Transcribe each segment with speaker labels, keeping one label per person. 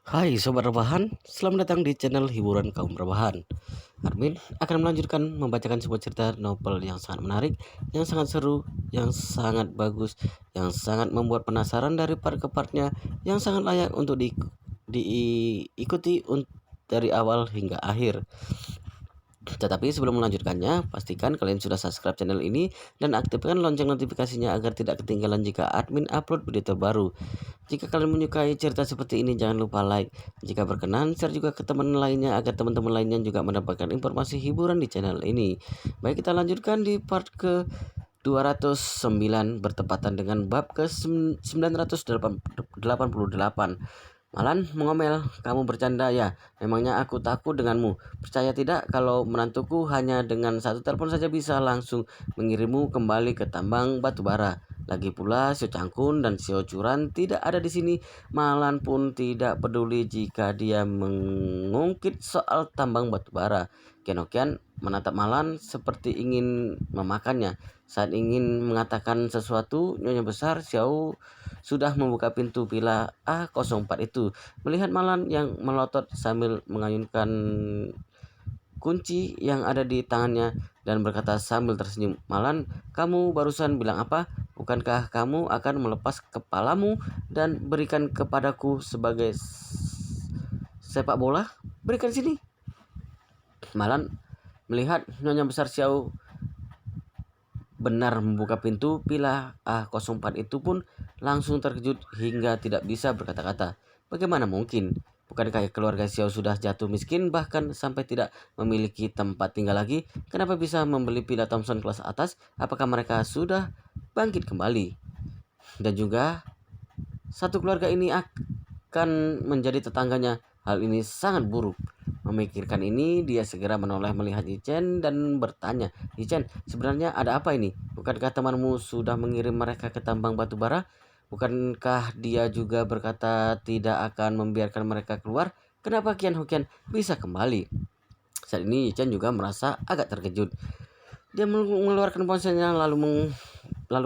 Speaker 1: Hai Sobat Rebahan, selamat datang di channel hiburan kaum rebahan. Armin akan melanjutkan membacakan sebuah cerita novel yang sangat menarik, yang sangat seru, yang sangat bagus, yang sangat membuat penasaran dari part ke partnya, yang sangat layak untuk diikuti dari awal hingga akhir. Tetapi sebelum melanjutkannya, pastikan kalian sudah subscribe channel ini dan aktifkan lonceng notifikasinya agar tidak ketinggalan jika admin upload video terbaru. Jika kalian menyukai cerita seperti ini, jangan lupa like. Jika berkenan, share juga ke teman lainnya agar teman-teman lainnya juga mendapatkan informasi hiburan di channel ini. Baik, kita lanjutkan di part ke 209 bertepatan dengan bab ke 988. Malan mengomel, kamu bercanda ya? Memangnya aku takut denganmu? Percaya tidak kalau menantuku hanya dengan satu telepon saja bisa langsung mengirimmu kembali ke tambang batu bara. Lagi pula Sio Cangkun dan Sio Curan tidak ada di sini. Malan pun tidak peduli jika dia mengungkit soal tambang batu bara. Kenokian menatap Malan seperti ingin memakannya. Saat ingin mengatakan sesuatu, Nyonya Besar Xiao sudah membuka pintu villa A04 itu. Melihat Malan yang melotot sambil mengayunkan kunci yang ada di tangannya dan berkata sambil tersenyum, Malan, kamu barusan bilang apa? Bukankah kamu akan melepas kepalamu dan berikan kepadaku sebagai sepak bola? Berikan sini. Malan melihat Nyonya Besar Xiao benar membuka pintu villa A04 itu pun langsung terkejut hingga tidak bisa berkata-kata. Bagaimana mungkin? Bukankah keluarga Xiao sudah jatuh miskin bahkan sampai tidak memiliki tempat tinggal lagi? Kenapa bisa membeli villa Thomson kelas atas? Apakah mereka sudah bangkit kembali? Dan juga satu keluarga ini akan menjadi tetangganya. Hal ini sangat buruk. Memikirkan ini, dia segera menoleh melihat Yichen dan bertanya, Yichen, sebenarnya ada apa ini? Bukankah temanmu sudah mengirim mereka ke tambang batu bara? Bukankah dia juga berkata tidak akan membiarkan mereka keluar? Kenapa Kian Hokian bisa kembali? Saat ini Yichen juga merasa agak terkejut. Dia mengeluarkan ponselnya lalu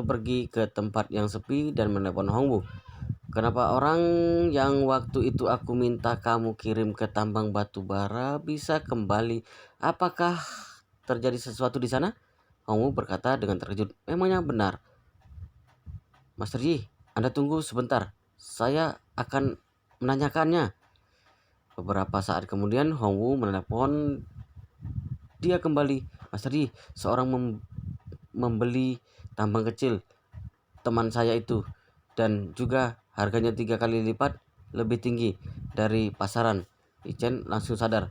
Speaker 1: pergi ke tempat yang sepi dan menelpon Hongwu. Kenapa orang yang waktu itu aku minta kamu kirim ke tambang batu bara bisa kembali? Apakah terjadi sesuatu di sana? Hongwu berkata dengan terkejut. Memangnya benar. Master Yi, Anda tunggu sebentar. Saya akan menanyakannya. Beberapa saat kemudian Hongwu menelpon dia kembali. Master Yi, seorang membeli tambang kecil teman saya itu dan juga harganya 3 kali lipat lebih tinggi dari pasaran. Ichen langsung sadar.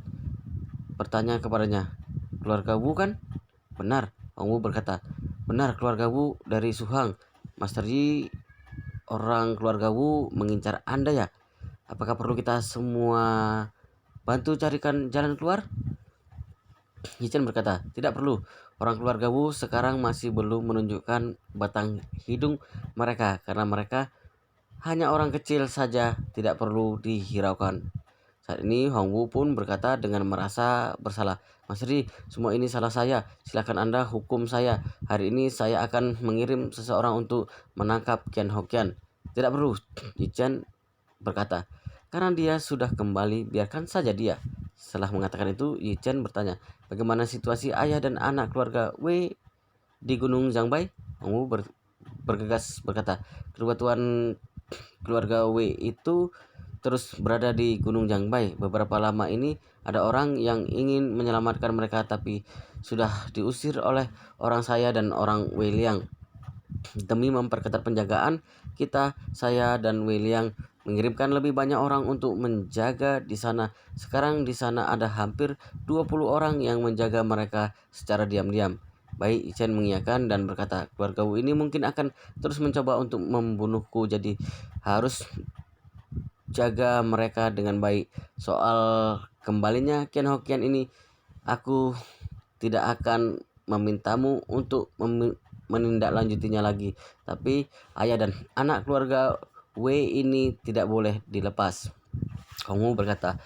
Speaker 1: Bertanya kepadanya, keluarga Wu kan? Benar, Hongwu berkata. Benar, keluarga Wu dari Suhang. Master Yi, orang keluarga Wu mengincar Anda ya? Apakah perlu kita semua bantu carikan jalan keluar? Yichen berkata, tidak perlu. Orang keluarga Wu sekarang masih belum menunjukkan batang hidung mereka karena mereka hanya orang kecil saja, tidak perlu dihiraukan. Saat ini Hongwu pun berkata dengan merasa bersalah. Mas Ri, semua ini salah saya. Silakan Anda hukum saya. Hari ini saya akan mengirim seseorang untuk menangkap Qian Hokian. Tidak perlu, Yichen berkata. Karena dia sudah kembali, biarkan saja dia. Setelah mengatakan itu, Yichen bertanya, bagaimana situasi ayah dan anak keluarga Wei di Gunung Zhangbai? Hongwu bergegas berkata, kedua tuan keluarga W itu terus berada di Gunung Jangbai. Beberapa lama ini ada orang yang ingin menyelamatkan mereka tapi sudah diusir oleh orang saya dan orang Wei Liang. Demi memperketat penjagaan kita, saya dan Wei Liang mengirimkan lebih banyak orang untuk menjaga di sana. Sekarang di sana ada hampir 20 orang yang menjaga mereka secara diam-diam. Baik, Chen mengiyakan dan berkata, keluarga Wu ini mungkin akan terus mencoba untuk membunuhku, jadi harus jaga mereka dengan baik. Soal kembalinya Qian Hokian ini, aku tidak akan memintamu untuk menindaklanjutinya lagi. Tapi ayah dan anak keluarga W ini tidak boleh dilepas. Hongwu berkata,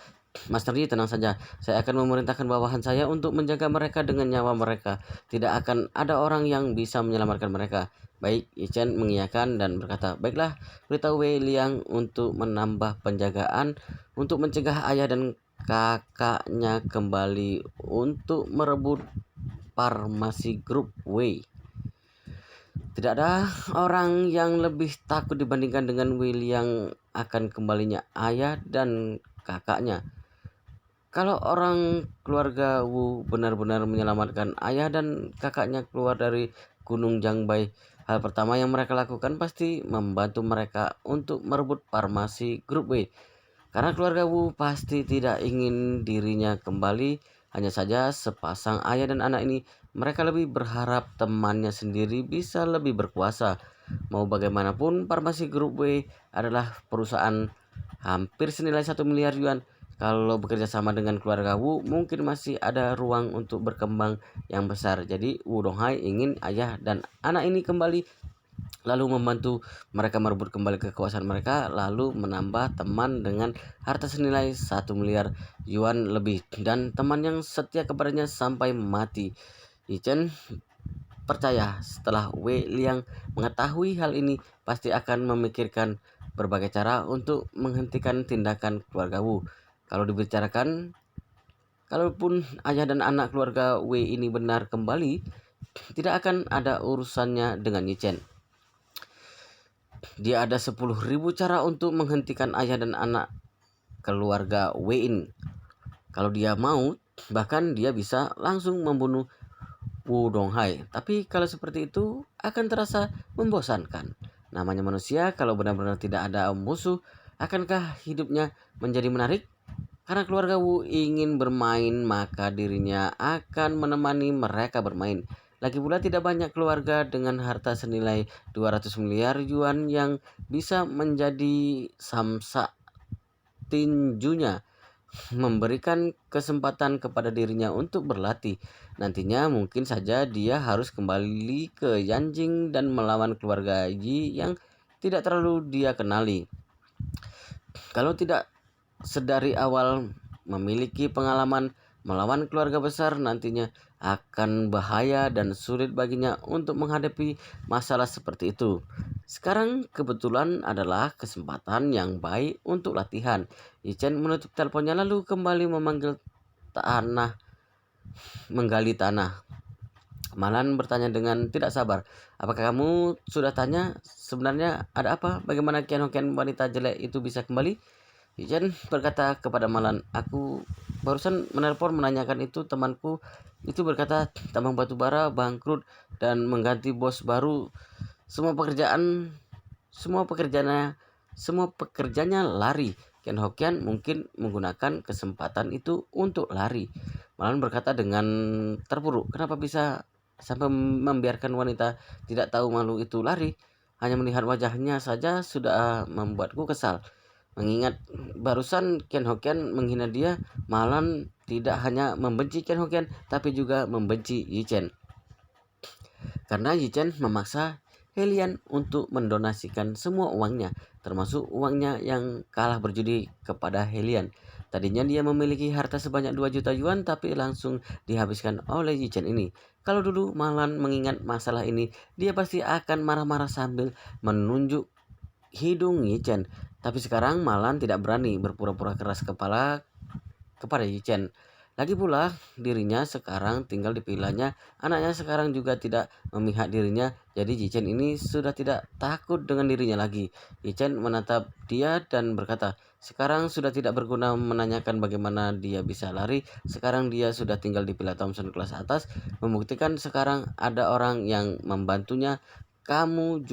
Speaker 1: Master Yi, tenang saja. Saya akan memerintahkan bawahan saya untuk menjaga mereka dengan nyawa mereka. Tidak akan ada orang yang bisa menyelamatkan mereka. Baik, Yi Chen mengiyakan dan berkata, baiklah, beritahu Wei Liang untuk menambah penjagaan untuk mencegah ayah dan kakaknya kembali untuk merebut farmasi grup Wei. Tidak ada orang yang lebih takut dibandingkan dengan Wei Liang akan kembalinya ayah dan kakaknya. Kalau orang keluarga Wu benar-benar menyelamatkan ayah dan kakaknya keluar dari Gunung Jangbai, hal pertama yang mereka lakukan pasti membantu mereka untuk merebut farmasi grup W. Karena keluarga Wu pasti tidak ingin dirinya kembali, hanya saja sepasang ayah dan anak ini, mereka lebih berharap temannya sendiri bisa lebih berkuasa. Mau bagaimanapun, farmasi grup W adalah perusahaan hampir senilai 1 miliar yuan. Kalau bekerja sama dengan keluarga Wu, mungkin masih ada ruang untuk berkembang yang besar. Jadi Wu Donghai ingin ayah dan anak ini kembali, lalu membantu mereka merebut kembali kekuasaan mereka, lalu menambah teman dengan harta senilai 1 miliar yuan lebih, dan teman yang setia kepadanya sampai mati. Yi Chen percaya setelah Wei Liang mengetahui hal ini, pasti akan memikirkan berbagai cara untuk menghentikan tindakan keluarga Wu. Kalau dibicarakan, kalaupun ayah dan anak keluarga Wei ini benar kembali, tidak akan ada urusannya dengan Yi Chen. Dia ada 10.000 cara untuk menghentikan ayah dan anak keluarga Wei ini. Kalau dia mau, bahkan dia bisa langsung membunuh Wu Donghai. Tapi kalau seperti itu akan terasa membosankan. Namanya manusia, kalau benar-benar tidak ada musuh, akankah hidupnya menjadi menarik? Karena keluarga Wu ingin bermain, maka dirinya akan menemani mereka bermain. Lagi pula tidak banyak keluarga dengan harta senilai 200 miliar yuan yang bisa menjadi samsak tinjunya, memberikan kesempatan kepada dirinya untuk berlatih. Nantinya mungkin saja dia harus kembali ke Yanjing dan melawan keluarga Yi yang tidak terlalu dia kenali. Kalau tidak sedari awal memiliki pengalaman melawan keluarga besar, nantinya akan bahaya dan sulit baginya untuk menghadapi masalah seperti itu. Sekarang kebetulan adalah kesempatan yang baik untuk latihan. Yi Chen menutup teleponnya lalu kembali menggali tanah. Malan bertanya dengan tidak sabar, apakah kamu sudah tanya sebenarnya ada apa? Bagaimana Qian Hokian wanita jelek itu bisa kembali? Yi Chen berkata kepada Malan, aku barusan menelpon menanyakan itu. Temanku itu berkata tambang batu bara bangkrut dan mengganti bos baru. Semua pekerjaan, semua pekerjaannya, semua pekerjanya lari. Qian Hokian mungkin menggunakan kesempatan itu untuk lari. Malan berkata dengan terpuruk, kenapa bisa sampai membiarkan wanita tidak tahu malu itu lari? Hanya melihat wajahnya saja sudah membuatku kesal. Mengingat barusan Qian Hokian menghina dia, Malan tidak hanya membenci Qian Hokian tapi juga membenci Yi Chen. Karena Yi Chen memaksa Helian untuk mendonasikan semua uangnya, termasuk uangnya yang kalah berjudi kepada Helian. Tadinya dia memiliki harta sebanyak 2 juta yuan tapi langsung dihabiskan oleh Yi Chen ini. Kalau dulu Malan mengingat masalah ini, dia pasti akan marah-marah sambil menunjuk hidung Yi Chen. Tapi sekarang Malan tidak berani berpura-pura keras kepala kepada Yi Chen. Lagi pula dirinya sekarang tinggal di vilanya, anaknya sekarang juga tidak memihak dirinya, jadi Yi Chen ini sudah tidak takut dengan dirinya lagi. Yi Chen menatap dia dan berkata, sekarang sudah tidak berguna menanyakan bagaimana dia bisa lari, sekarang dia sudah tinggal di villa Thompson kelas atas, membuktikan sekarang ada orang yang membantunya. Kamu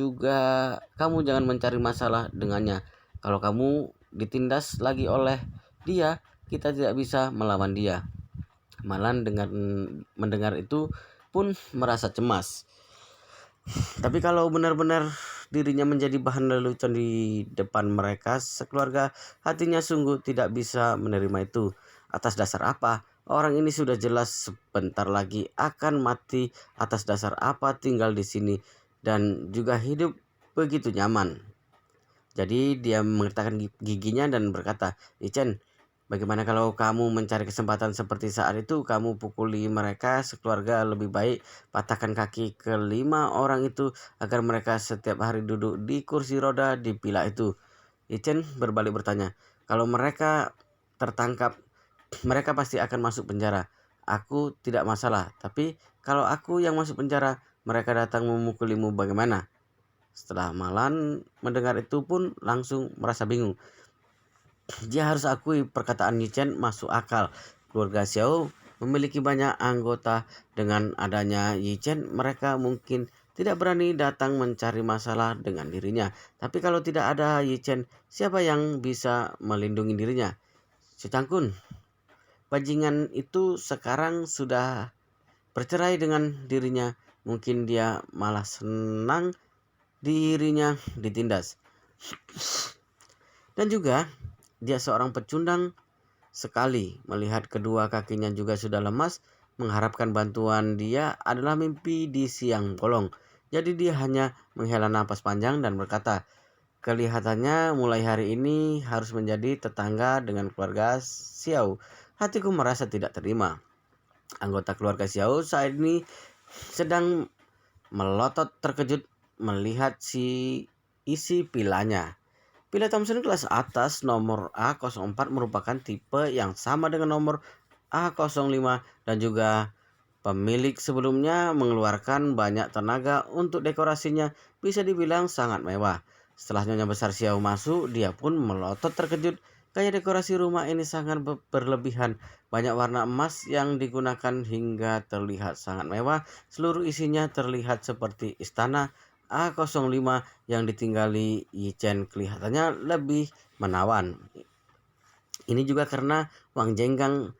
Speaker 1: jangan mencari masalah dengannya. Kalau kamu ditindas lagi oleh dia, kita tidak bisa melawan dia. Malan mendengar itu pun merasa cemas. Tapi kalau benar-benar dirinya menjadi bahan lelucon di depan mereka sekeluarga, hatinya sungguh tidak bisa menerima itu. Atas dasar apa? Orang ini sudah jelas sebentar lagi akan mati. Atas dasar apa tinggal di sini dan juga hidup begitu nyaman? Jadi dia mengertakkan giginya dan berkata, Yi Chen, Bagaimana kalau kamu mencari kesempatan seperti saat itu, kamu pukuli mereka sekeluarga, lebih baik patahkan kaki kelima orang itu agar mereka setiap hari duduk di kursi roda di villa itu. Yichen berbalik bertanya, kalau mereka tertangkap, mereka pasti akan masuk penjara. Aku tidak masalah, tapi kalau aku yang masuk penjara, mereka datang memukulimu bagaimana? Setelah Malan mendengar itu pun langsung merasa bingung. Dia harus akui perkataan Yichen masuk akal. Keluarga Xiao memiliki banyak anggota. Dengan adanya Yichen, mereka mungkin tidak berani datang mencari masalah dengan dirinya. Tapi kalau tidak ada Yichen, siapa yang bisa melindungi dirinya? Si Cangkun, bajingan itu sekarang sudah bercerai dengan dirinya. Mungkin dia malah senang dirinya ditindas. Dan juga dia seorang pecundang sekali. Melihat kedua kakinya juga sudah lemas, mengharapkan bantuan dia adalah mimpi di siang bolong. Jadi dia hanya menghela napas panjang dan berkata, kelihatannya mulai hari ini harus menjadi tetangga dengan keluarga Xiao. Hatiku merasa tidak terima. Anggota keluarga Xiao saat ini sedang melotot terkejut melihat isi pilanya. Pila Thomson kelas atas nomor A04 merupakan tipe yang sama dengan nomor A05 dan juga pemilik sebelumnya mengeluarkan banyak tenaga untuk dekorasinya, bisa dibilang sangat mewah. Setelah Nyonya Besar Xiao masuk, dia pun melotot terkejut. Gaya dekorasi rumah ini sangat berlebihan. Banyak warna emas yang digunakan hingga terlihat sangat mewah. Seluruh isinya terlihat seperti istana. A05 yang ditinggali Yichen kelihatannya lebih menawan. Ini juga karena Wang Jenggang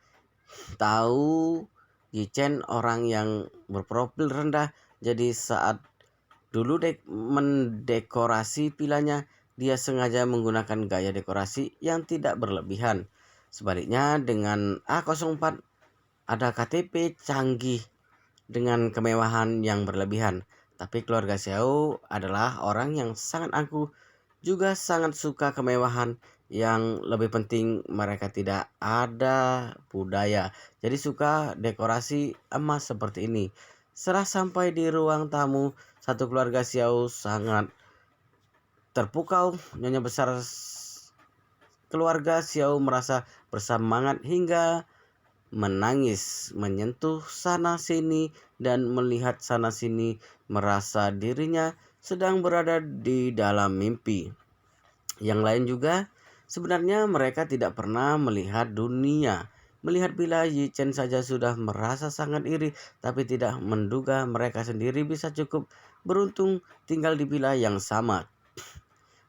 Speaker 1: tahu Yichen orang yang berprofil rendah. Jadi saat dulu mendekorasi vilanya, dia sengaja menggunakan gaya dekorasi yang tidak berlebihan. Sebaliknya dengan A04 ada KTP canggih dengan kemewahan yang berlebihan. Tapi keluarga Xiao adalah orang yang sangat angkuh, juga sangat suka kemewahan. Yang lebih penting mereka tidak ada budaya, jadi suka dekorasi emas seperti ini. Setelah sampai di ruang tamu, satu keluarga Xiao sangat terpukau. Nyonya besar keluarga Xiao merasa bersemangat hingga menangis, menyentuh sana sini dan melihat sana sini, merasa dirinya sedang berada di dalam mimpi. Yang lain juga sebenarnya mereka tidak pernah melihat dunia. Melihat bila Yichen saja sudah merasa sangat iri, tapi tidak menduga mereka sendiri bisa cukup beruntung tinggal di villa yang sama.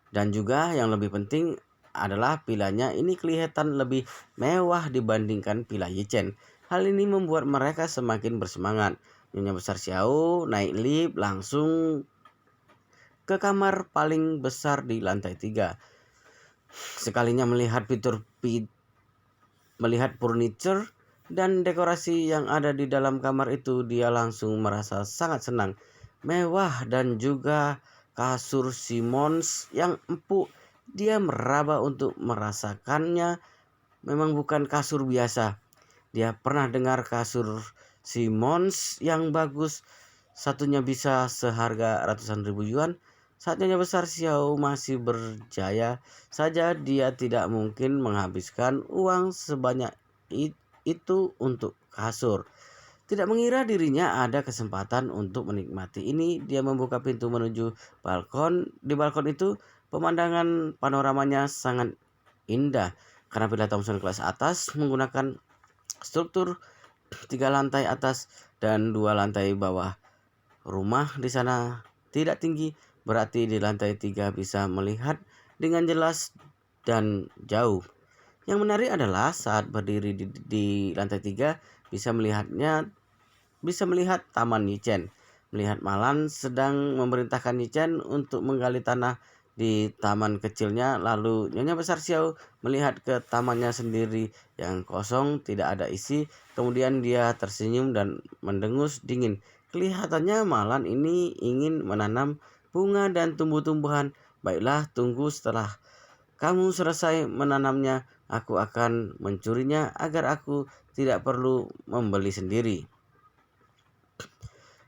Speaker 1: Dan juga yang lebih penting adalah vilanya ini kelihatan lebih mewah dibandingkan villa Yichen. Hal ini membuat mereka semakin bersemangat. Nyonya besar Xiao naik lift langsung ke kamar paling besar di lantai 3. Sekalinya melihat melihat furniture dan dekorasi yang ada di dalam kamar itu, dia langsung merasa sangat senang. Mewah dan juga kasur Simmons yang empuk. Dia meraba untuk merasakannya. Memang bukan kasur biasa. Dia pernah dengar kasur Simmons yang bagus, satunya bisa seharga ratusan ribu yuan. Saat Nyonya besar Xiao masih berjaya saja, dia tidak mungkin menghabiskan uang sebanyak itu untuk kasur. Tidak mengira dirinya ada kesempatan untuk menikmati ini, dia membuka pintu menuju balkon. Di balkon itu pemandangan panoramanya sangat indah karena Villa Thomson kelas atas menggunakan struktur 3 lantai atas dan 2 lantai bawah. Rumah di sana tidak tinggi, berarti di lantai 3 bisa melihat dengan jelas dan jauh. Yang menarik adalah saat berdiri di lantai 3 bisa melihat Taman Yichen. Melihat Malan sedang memerintahkan Yichen untuk menggali tanah di taman kecilnya. Lalu Nyonya besar Xiao melihat ke tamannya sendiri yang kosong, tidak ada isi. Kemudian dia tersenyum dan mendengus dingin. Kelihatannya Malan ini ingin menanam bunga dan tumbuh-tumbuhan. Baiklah, tunggu setelah kamu selesai menanamnya, aku akan mencurinya agar aku tidak perlu membeli sendiri.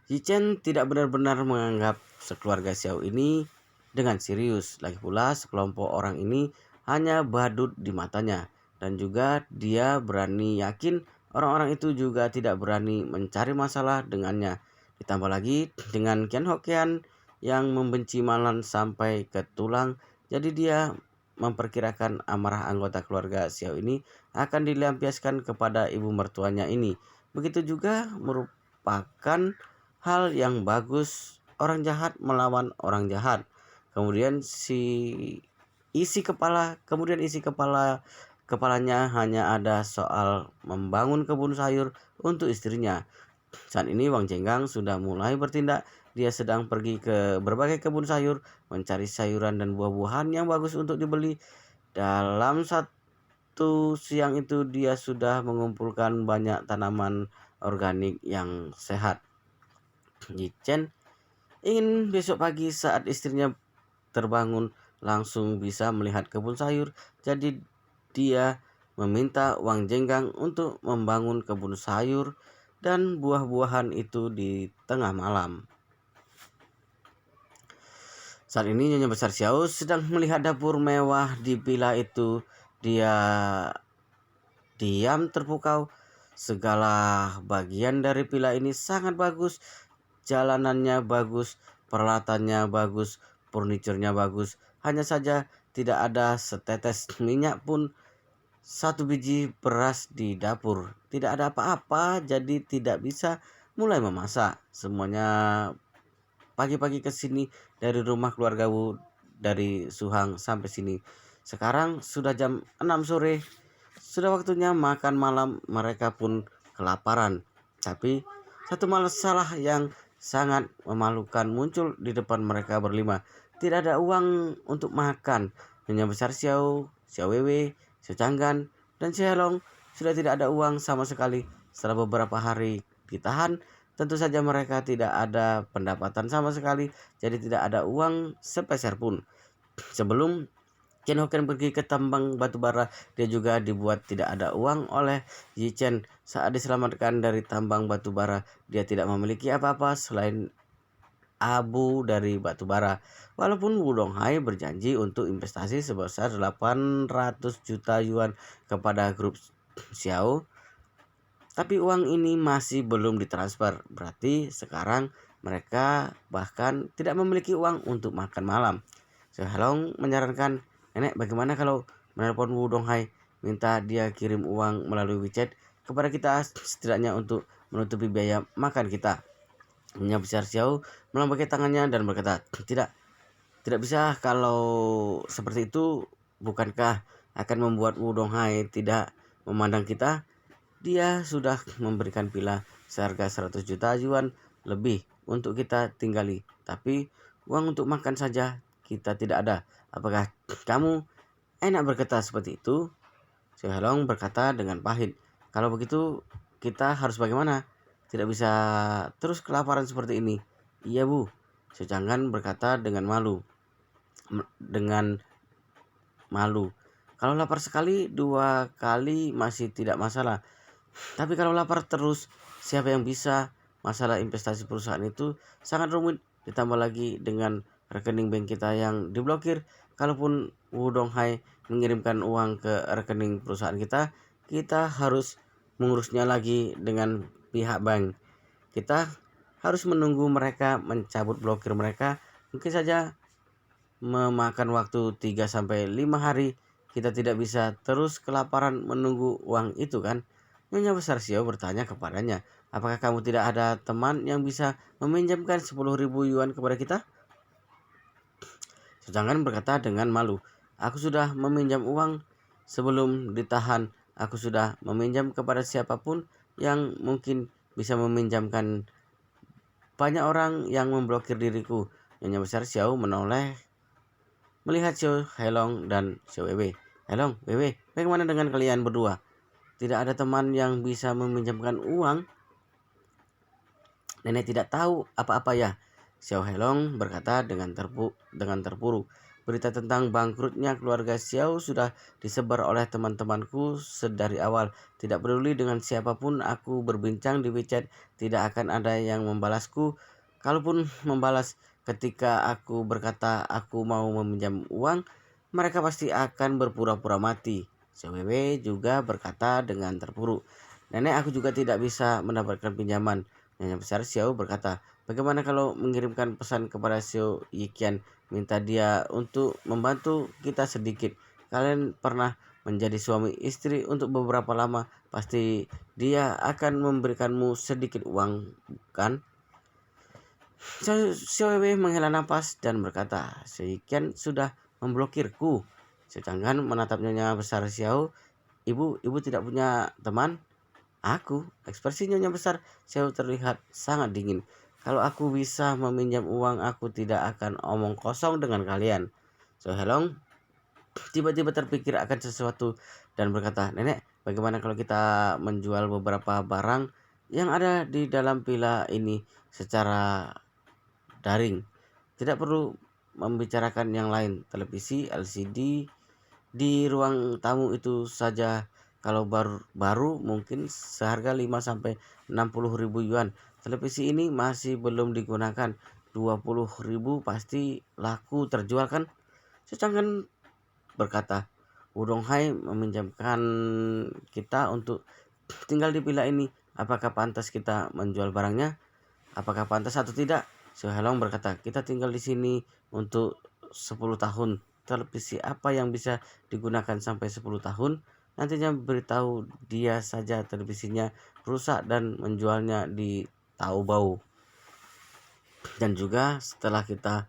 Speaker 1: Yichen tidak benar-benar menganggap sekeluarga Xiao ini dengan serius. Lagi pula sekelompok orang ini hanya badut di matanya. Dan juga dia berani yakin orang-orang itu juga tidak berani mencari masalah dengannya. Ditambah lagi dengan Qian Hokian yang membenci Malan sampai ke tulang. Jadi dia memperkirakan amarah anggota keluarga Xiao ini akan dilampiaskan kepada ibu mertuanya ini. Begitu juga merupakan hal yang bagus orang jahat melawan orang jahat. Kemudian isi kepalanya hanya ada soal membangun kebun sayur untuk istrinya. Saat ini Wang Jenggang sudah mulai bertindak. Dia sedang pergi ke berbagai kebun sayur mencari sayuran dan buah-buahan yang bagus untuk dibeli. Dalam satu siang itu dia sudah mengumpulkan banyak tanaman organik yang sehat. Yichen ingin besok pagi saat istrinya terbangun langsung bisa melihat kebun sayur. Jadi dia meminta Wang Jenggang untuk membangun kebun sayur dan buah-buahan itu di tengah malam. Saat ini Nyonya Besar Xiao sedang melihat dapur mewah di villa itu. Dia diam terpukau. Segala bagian dari villa ini sangat bagus. Jalanannya bagus, peralatannya bagus, furniturnya bagus. Hanya saja tidak ada setetes minyak pun, satu biji beras di dapur. Tidak ada apa-apa, jadi tidak bisa mulai memasak. Semuanya pagi-pagi ke sini dari rumah keluarga Wu dari Suhang sampai sini. Sekarang sudah jam 6 sore. Sudah waktunya makan malam, mereka pun kelaparan. Tapi satu masalah yang sangat memalukan muncul di depan mereka berlima. Tidak ada uang untuk makan. Nyonya Besar Xiao, Xiao Wewe, Xiao Changgan, dan Xiao Helong sudah tidak ada uang sama sekali. Setelah beberapa hari ditahan, tentu saja mereka tidak ada pendapatan sama sekali. Jadi tidak ada uang sepeser pun. Sebelum Qian Hokian pergi ke tambang batu bara, dia juga dibuat tidak ada uang oleh Yichen. Saat diselamatkan dari tambang batu bara, dia tidak memiliki apa-apa selain abu dari batu bara. Walaupun Wu Donghai berjanji untuk investasi sebesar 800 juta yuan kepada grup Xiao, tapi uang ini masih belum ditransfer. Berarti sekarang mereka bahkan tidak memiliki uang untuk makan malam. Xiao Helong menyarankan, "Nenek, bagaimana kalau menelpon Wu Donghai, minta dia kirim uang melalui WeChat kepada kita setidaknya untuk menutupi biaya makan kita?" Nyonya Besar Xiao melambaikan tangannya dan berkata, tidak bisa. Kalau seperti itu, bukankah akan membuat Wu Donghai tidak memandang kita? Dia sudah memberikan villa seharga 100 juta yuan lebih untuk kita tinggali. Tapi uang untuk makan saja kita tidak ada. Apakah kamu enak berkata seperti itu? Xiao Helong berkata dengan pahit. Kalau begitu kita harus bagaimana? Tidak bisa terus kelaparan seperti ini. Iya Bu, Xiao Changgan berkata dengan malu. Kalau lapar sekali, 2 kali masih tidak masalah. Tapi kalau lapar terus, siapa yang bisa? Masalah investasi perusahaan itu sangat rumit. Ditambah lagi dengan rekening bank kita yang diblokir. Kalaupun Wu Donghai mengirimkan uang ke rekening perusahaan kita harus mengurusnya lagi dengan pihak bank. Kita harus menunggu mereka mencabut blokir mereka. Mungkin saja memakan waktu 3-5 hari. Kita tidak bisa terus kelaparan menunggu uang itu kan? Nyonya Besar Xiao bertanya kepadanya, apakah kamu tidak ada teman yang bisa meminjamkan 10.000 yuan kepada kita? Sedangkan berkata dengan malu, aku sudah meminjam uang sebelum ditahan. Aku sudah meminjam kepada siapapun yang mungkin bisa meminjamkan. Banyak orang yang memblokir diriku. Nyonya Besar Xiao menoleh melihat Xiao Helong dan Xiao Wewe. Helong, Wewe, bagaimana dengan kalian berdua? Tidak ada teman yang bisa meminjamkan uang? Nenek tidak tahu apa-apa ya. Xiao Helong berkata dengan terpuruk. Berita tentang bangkrutnya keluarga Xiao sudah disebar oleh teman-temanku sedari awal. Tidak peduli dengan siapapun aku berbincang di WeChat, tidak akan ada yang membalasku. Kalaupun membalas ketika aku berkata aku mau meminjam uang, mereka pasti akan berpura-pura mati. CWW juga berkata dengan terpuruk. Nenek, aku juga tidak bisa mendapatkan pinjaman. Nyonya besar Xiao berkata, bagaimana kalau mengirimkan pesan kepada Xiao Yikian, minta dia untuk membantu kita sedikit. Kalian pernah menjadi suami istri untuk beberapa lama, pasti dia akan memberikanmu sedikit uang, kan? Xiaowei menghela nafas dan berkata, Seikian sudah memblokirku. Sedangkan menatap Nyonya besar Xiao, ibu tidak punya teman? Aku, ekspresi Nyonya besar Xiao terlihat sangat dingin. Kalau aku bisa meminjam uang, aku tidak akan omong kosong dengan kalian. So Helong tiba-tiba terpikir akan sesuatu dan berkata, Nenek, bagaimana kalau kita menjual beberapa barang yang ada di dalam villa ini secara daring? Tidak perlu membicarakan yang lain. Televisi LCD di ruang tamu itu saja kalau baru mungkin seharga 5 sampai 60 ribu yuan. Televisi ini masih belum digunakan. 20 ribu pasti laku terjual, kan? Secangkan berkata, Wudong Hai meminjamkan kita untuk tinggal di villa ini. Apakah pantas kita menjual barangnya? Apakah pantas atau tidak? Sohelong berkata, kita tinggal di sini untuk 10 tahun. Televisi apa yang bisa digunakan sampai 10 tahun? Nantinya beritahu dia saja televisinya rusak dan menjualnya di Taobao. Dan juga setelah kita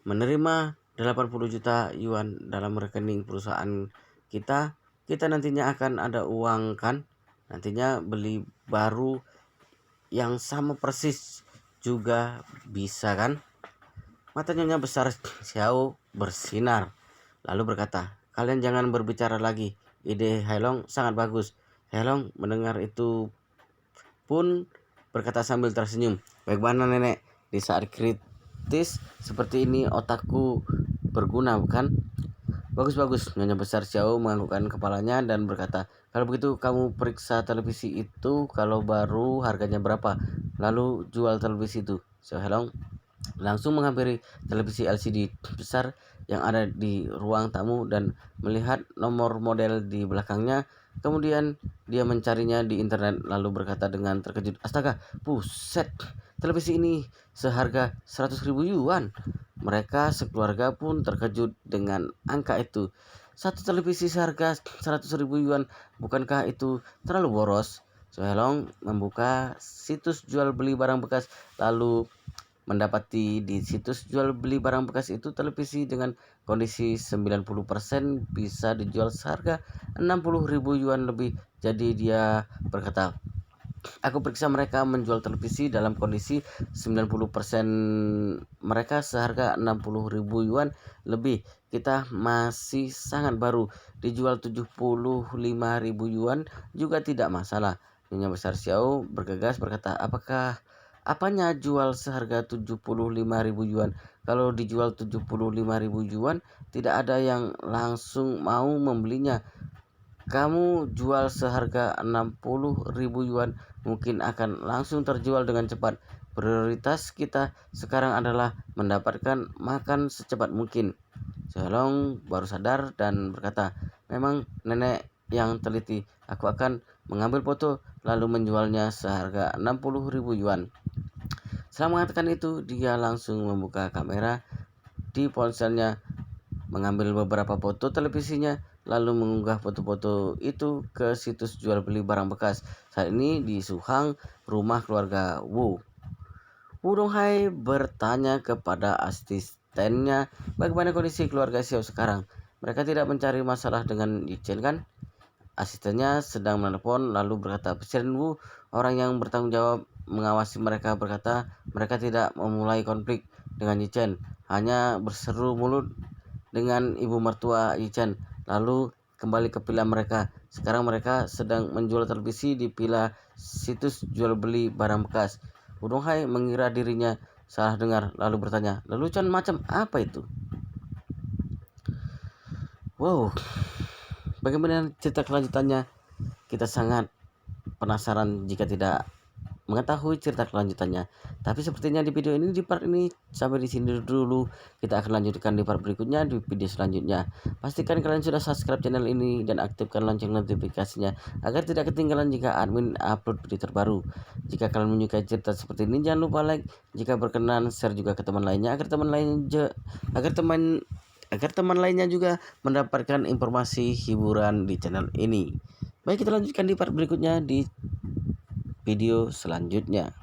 Speaker 1: menerima 80 juta yuan dalam rekening perusahaan kita nantinya akan ada uang, kan? Nantinya beli baru yang sama persis juga bisa, kan? Mata Nyonya besar Xiao bersinar, lalu berkata, kalian jangan berbicara lagi. Ide Hailong sangat bagus. Hailong mendengar itu pun berkata sambil tersenyum, bagaimana nenek, di saat kritis seperti ini otakku berguna, bukan? Bagus-bagus, Nyonya besar Xiao menganggukkan kepalanya dan berkata, kalau begitu kamu periksa televisi itu, kalau baru harganya berapa, lalu jual televisi itu. Xiao Helong langsung menghampiri televisi LCD besar yang ada di ruang tamu dan melihat nomor model di belakangnya. Kemudian dia mencarinya di internet lalu berkata dengan terkejut, astaga, buset, televisi ini seharga 100 ribu yuan. Mereka sekeluarga pun terkejut dengan angka itu. Satu televisi seharga 100 ribu yuan, bukankah itu terlalu boros? Sohelong membuka situs jual beli barang bekas lalu mendapati di situs jual beli barang bekas itu televisi dengan kondisi 90% bisa dijual seharga 60 ribu yuan lebih. Jadi dia berkata, aku periksa mereka menjual televisi dalam kondisi 90% mereka seharga 60 ribu yuan lebih. Kita masih sangat baru, dijual 75 ribu yuan juga tidak masalah. Nyonya besar Xiao bergegas berkata, apanya jual seharga 75 ribu yuan? Kalau dijual 75 ribu yuan, tidak ada yang langsung mau membelinya. Kamu jual seharga 60 ribu yuan, mungkin akan langsung terjual dengan cepat. Prioritas kita sekarang adalah mendapatkan makan secepat mungkin. Selong baru sadar dan berkata, memang nenek yang teliti. Aku akan mengambil foto lalu menjualnya seharga 60 ribu yuan. Setelah mengatakan itu, dia langsung membuka kamera di ponselnya, mengambil beberapa foto televisinya, lalu mengunggah foto-foto itu ke situs jual beli barang bekas. Saat ini di Suhang, rumah keluarga Wu. Wu Donghai bertanya kepada asistennya, bagaimana kondisi keluarga Xiao sekarang? Mereka tidak mencari masalah dengan Yichen, kan? Asistennya sedang menelpon lalu berkata, Presiden Wu, orang yang bertanggung jawab mengawasi mereka, berkata mereka tidak memulai konflik dengan Yichen, hanya berseru mulut dengan ibu mertua Yichen, lalu kembali ke villa mereka. Sekarang mereka sedang menjual televisi di villa situs jual beli barang bekas. Wudong Hai mengira dirinya salah dengar lalu bertanya, lelucon macam apa itu? Wow, bagaimana cerita kelanjutannya? Kita sangat penasaran jika tidak mengetahui cerita kelanjutannya. Tapi sepertinya di video ini, di part ini sampai di sini dulu. Kita akan lanjutkan di part berikutnya, di video selanjutnya. Pastikan kalian sudah subscribe channel ini dan aktifkan lonceng notifikasinya agar tidak ketinggalan jika admin upload video terbaru. Jika kalian menyukai cerita seperti ini, jangan lupa like. Jika berkenan, share juga ke teman lainnya agar teman lainnya juga mendapatkan informasi hiburan di channel ini. Baik, kita lanjutkan di part berikutnya di video selanjutnya.